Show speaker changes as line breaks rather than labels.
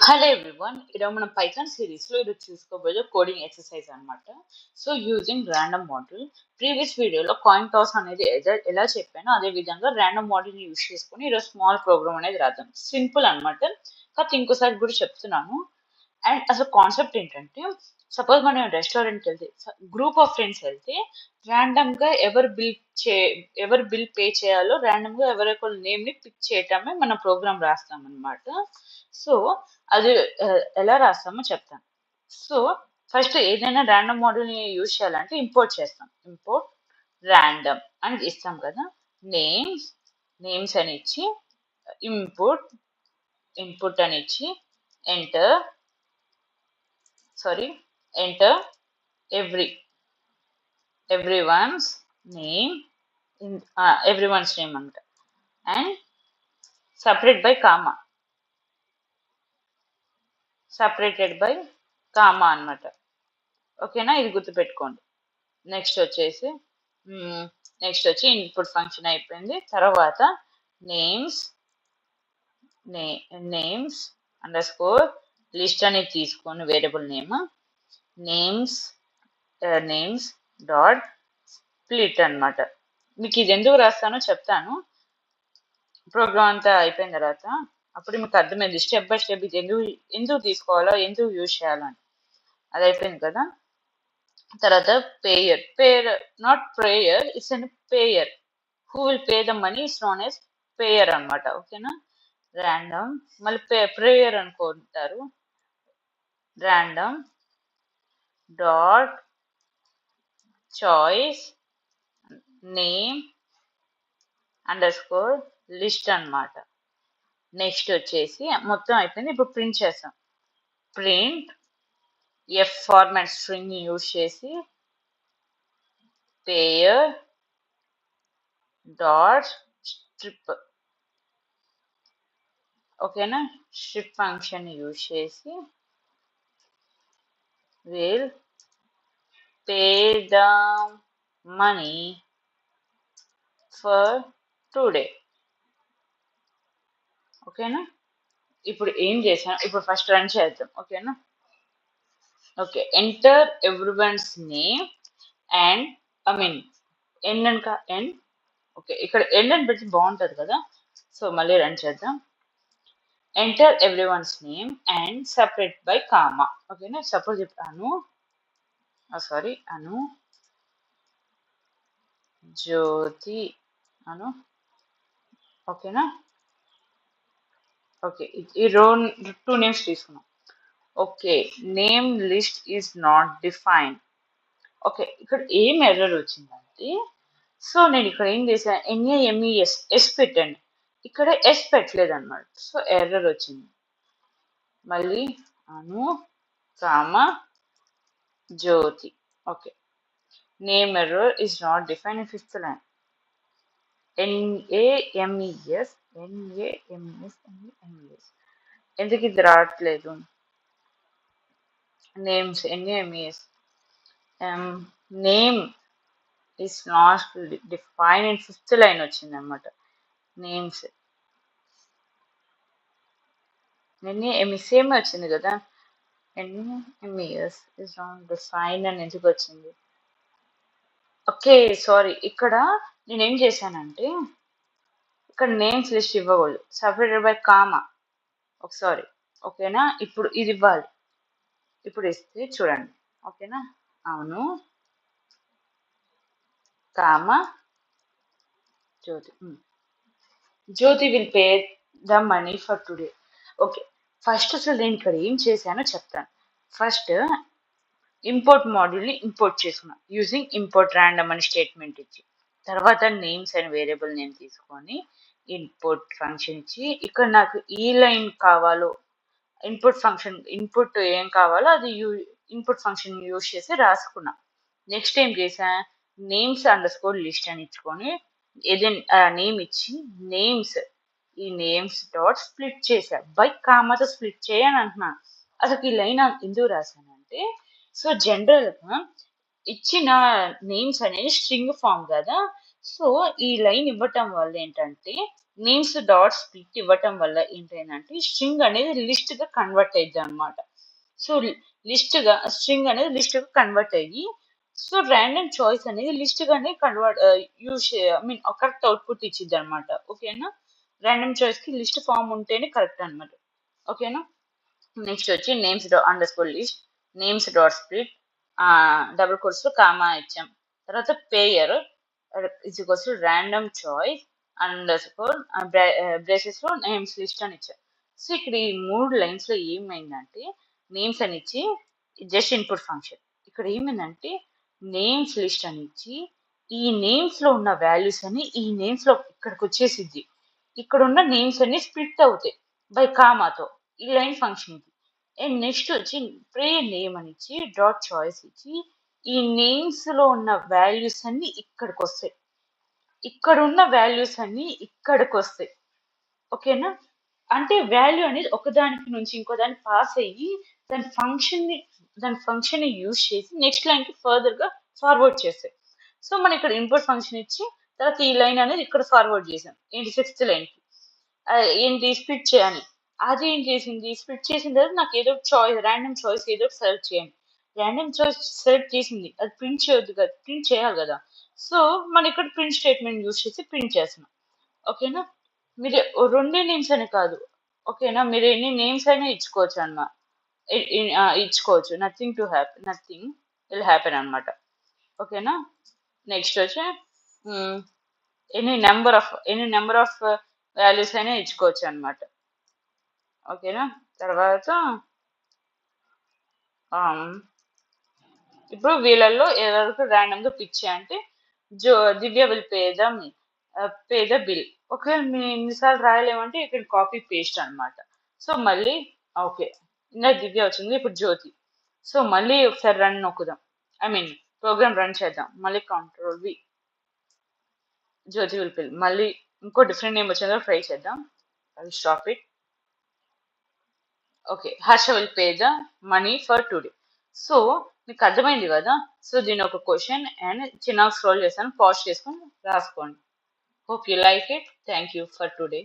Hello everyone, ఈరోజు మనం Python సిరీస్లో ఈరోజు చూసుకోబోయే కోడింగ్ ఎక్సర్సైజ్ అనమాట. So using random model. Previous వీడియోలో కాయిన్ టాస్ అనేది ఎలా చెప్పానో అదే విధంగా ర్యాండమ్ మోడల్ని యూజ్ చేసుకుని ఈరోజు స్మాల్ ప్రోగ్రామ్ అనేది రాద్దాం. సింపుల్ అనమాట. కాకపోతే ఇంకోసారి కూడా చెప్తున్నాను. అండ్ అసలు కాన్సెప్ట్ ఏంటంటే, సపోజ్ మనం రెస్టారెంట్కి వెళ్తే గ్రూప్ ఆఫ్ ఫ్రెండ్స్ వెళ్తే ర్యాండమ్గా ఎవరు బిల్ పే చేయాలో ర్యాండమ్గా ఎవరికొకరు నేమ్ని పిక్ చేయటమే మన ప్రోగ్రామ్ రాస్తాం అనమాట. సో అది ఎలా రాస్తామో చెప్తాను. సో ఫస్ట్ ఏదైనా ర్యాండమ్ మోడల్ని యూజ్ చేయాలంటే ఇంపోర్ట్ చేస్తాం. ఇంపోర్ట్ ర్యాండమ్ అని ఇస్తాం కదా. నేమ్స్ అని ఇచ్చి ఇన్పుట్ అని ఇచ్చి enter everyone's name everyone's name అంట అండ్ separated by comma అనమాట. ఓకేనా, ఇది గుర్తుపెట్టుకోండి. నెక్స్ట్ వచ్చి ఇన్పుట్ ఫంక్షన్ అయిపోయింది. తర్వాత నేమ్స్ అండర్ స్కోర్ లిస్ట్ అనేది తీసుకొని వేరియబుల్ నేమ్స్ డాట్ స్ప్లిట్ అనమాట. మీకు ఇది ఎందుకు రాస్తానో చెప్తాను ప్రోగ్రామ్ అంతా అయిపోయిన తర్వాత. అప్పుడు మీకు అర్థమైంది స్టెప్ బై స్టెప్ ఇది ఎందుకు తీసుకోవాలో, ఎందుకు యూజ్ చేయాలని. అది అయిపోయింది కదా. తర్వాత payer not prayer, it's an payer. Who will pay the money is known as payer అనమాట. ఓకేనా. ర్యాండమ్ మళ్ళీ ప్రేయర్ అనుకుంటారు. Random dot choice name under score list అనమాట. నెక్స్ట్ వచ్చేసి మొత్తం అయిపోయింది. ఇప్పుడు ప్రింట్ చేస్తాం. Print F format string use చేసి పేయర్ డాట్ స్ట్రిప్. ఓకేనా. స్ట్రిప్ ఫంక్షన్ యూజ్ చేసి will pay the money for today. ఓకేనా. ఇప్పుడు ఏం చేసాం, ఇప్పుడు ఫస్ట్ రన్ చేద్దాం. ఓకేనా. Okay, enter everyone's name and ఎన్ అనక ఎన్. ఓకే, ఇక్కడ ఎన్ అని పెట్టి బాగుంటుంది కదా. సో మళ్ళీ రన్ చేద్దాం. Enter everyone's name and separate by comma. ఓకేనా. సపోజ్ ఇప్పుడు అను జ్యోతి ఓకేనా. ఓకే, ఈ రో 2 నేమ్స్ తీసుకున్నాం. Okay, name list is not define. Okay, ఇక్కడ ఏం ఎర్రర్ వచ్చిందంటే, సో నేను ఇక్కడ ఏం చేశాను, NAMES ఎస్ పెట్టండి, ఇక్కడ ఎస్ పెట్టలేదు అన్నమాట. సో ఎర్రర్ వచ్చింది. మళ్ళీ అను Jyothi. Okay, name error is not define in 5th line. NAMES ఎందుకు ఇది రావట్లేదు? Names NAMES name is not define in 5th line వచ్చింది అనమాట. నేమ్స్ సేమ్ వచ్చింది కదా. NAMES ఈస్ నాట్ డిఫైన్ అని ఎందుకు వచ్చింది? Okay, sorry. ఇక్కడ నేనేం చేశానంటే, ఇక్కడ నేమ్స్ లిస్ట్ ఇవ్వకూడదు, సపరేటెడ్ బై కామా. ఒకసారి ఓకేనా. ఇప్పుడు ఇది ఇవ్వాలి. ఇప్పుడు ఇస్తే చూడండి. ఓకేనా. అవును Jyothi will pay the money for today. Okay, first అసలు నేను ఇక్కడ ఏం చేశానో చెప్తాను. ఫస్ట్ ఇంపోర్ట్ మాడ్యూల్ని ఇంపోర్ట్ చేసుకున్నాం యూజింగ్ ఇంపోర్ట్ ర్యాండమ్ అని స్టేట్మెంట్ ఇచ్చి. తర్వాత నేమ్స్ అండ్ వేరియబుల్ నేమ్ తీసుకొని ఇన్పుట్ ఫంక్షన్ ఇచ్చి, ఇక్కడ నాకు ఈ లైన్ కావాలో ఇన్పుట్ ఏం కావాలో అది ఇన్పుట్ ఫంక్షన్ యూజ్ చేసి రాసుకున్నాం. నెక్స్ట్ ఏం చేసా, నేమ్స్ అండర్ స్కోర్ లిస్ట్ అని ఇచ్చుకొని ఏదైనా నేమ్ ఇచ్చి ఈ నేమ్స్ డాట్ స్ప్లిట్ చేశా. బై కామాతో స్ప్లిట్ చేయని అంటున్నాను. అసలు ఈ లైన్ ఎందుకు రాశానంటే, సో జనరల్గా ఇచ్చిన నేమ్స్ అనేది స్ట్రింగ్ ఫామ్ కదా. సో ఈ లైన్ ఇవ్వటం వల్ల ఏంటంటే నేమ్స్ డాట్ స్ప్లిట్ ఇవ్వటం వల్ల ఏంటంటే స్ట్రింగ్ అనేది లిస్ట్ గా కన్వర్ట్ అయ్యింది అనమాట. సో స్ట్రింగ్ అనేది లిస్ట్ గా కన్వర్ట్ అయ్యి సో ర్యాండమ్ చాయిస్ అనేది లిస్ట్ గానే convert use I mean correct output ఇచ్చిద్ది అనమాట. ఓకేనా, ర్యాండమ్ చాయిస్ కి లిస్ట్ ఫామ్ ఉంటేనే కరెక్ట్ అనమాట. ఓకేనా, నెక్స్ట్ వచ్చి names underscore list names dot split double quotes లో కామా ఇచ్చాం. తర్వాత payer is equals to random choice underscore braces లో నేమ్స్ లిస్ట్ అని ఇచ్చాం. సో ఇక్కడ ఈ 3 లైన్స్ లో ఏమైందంటే నేమ్స్ అని ఇచ్చి జస్ట్ ఇన్పుట్ ఫంక్షన్. ఇక్కడ ఏమైందంటే నేమ్స్ లిస్ట్ అని ఇచ్చి ఈ నేమ్స్ లో ఉన్న వాల్యూస్ అని ఈ నేమ్స్ లో ఇక్కడికి వచ్చేసిద్ది. ఇక్కడ ఉన్న నేమ్స్ అన్ని స్ప్లిట్ అవుతాయి బై కామాతో. ఈ లైన్ ఫంక్షన్ ఇది. అండ్ నెక్స్ట్ వచ్చి ప్రే నేమ్ అని ఇచ్చి డాట్ చాయిస్ ఇచ్చి ఈ నేమ్స్ లో ఉన్న వాల్యూస్ అన్ని ఇక్కడికి వస్తాయి. ఇక్కడ ఉన్న వాల్యూస్ అన్ని ఇక్కడికి వస్తాయి. ఓకేనా, అంటే వాల్యూ అనేది ఒకదానికి నుంచి ఇంకో దానికి పాస్ అయ్యి దాని ఫంక్షన్ ని యూజ్ చేసి నెక్స్ట్ లైన్ కి ఫర్దర్ గా ఫార్వర్డ్ చేస్తాయి. సో మనం ఇక్కడ ఇన్పుట్ ఫంక్షన్ ఇచ్చి తర్వాత ఈ లైన్ అనేది ఇక్కడ ఫార్వర్డ్ చేసాం ఏంటి 6th లైన్ కి. ఏంటి స్ప్లిట్ చేయాలి. అది ఏం చేసింది, స్ప్లిట్ చేసిన తర్వాత నాకు ఏదో చాయిస్ ర్యాండమ్ చాయిస్ ఏదో సెలెక్ట్ చేయండి. ర్యాండమ్ చాయిస్ సెలెక్ట్ చేసింది అది ప్రింట్ చేయొద్దు కదా, ప్రింట్ చేయాలి కదా. సో మనం ఇక్కడ ప్రింట్ స్టేట్మెంట్ యూజ్ చేసి ప్రింట్ చేస్తున్నాం. ఓకేనా, మీరు రెండే నేమ్స్ అని కాదు. ఓకేనా, మీరు ఎన్ని నేమ్స్ అయినా ఇచ్చుకోవచ్చు అన్నమాట. ఇచ్చుకోవచ్చు. నథింగ్ విల్ హ్యాపెన్ అనమాట. ఓకేనా, నెక్స్ట్ వచ్చి ఎనీ నెంబర్ ఆఫ్ వాల్యూస్ అయినా ఇచ్చుకోవచ్చు అనమాట. ఓకేనా, తర్వాత ఇప్పుడు వీళ్ళల్లో ఎవరికి ర్యాండమ్ గా పిక్ చేయంటే Divya will pay the bill. ఒకవేళ మీరు ఎన్నిసార్లు రాయలేమంటే ఇక్కడ కాపీ పేస్ట్ అనమాట. సో మళ్ళీ ఓకే, ఇంకా దివ్య వచ్చింది, ఇప్పుడు జ్యోతి. సో మళ్ళీ ఒకసారి రన్ నొక్కుదాం, ఐ మీన్ ప్రోగ్రామ్ రన్ చేద్దాం. మళ్ళీ control V, Jyothi will pay. మళ్ళీ ఇంకో డిఫరెంట్ నేమ్ వచ్చిందో ట్రై చేద్దాం. Stop it. Okay, Harsha will pay the money for today. So మీకు అర్థమైంది కదా. సో దీని ఒక క్వశ్చన్ అండ్ చిన్నగా స్క్రోల్ చేస్తాను, పాజ్ చేసుకొని రాసుకోండి. Hope you like it. Thank you for today.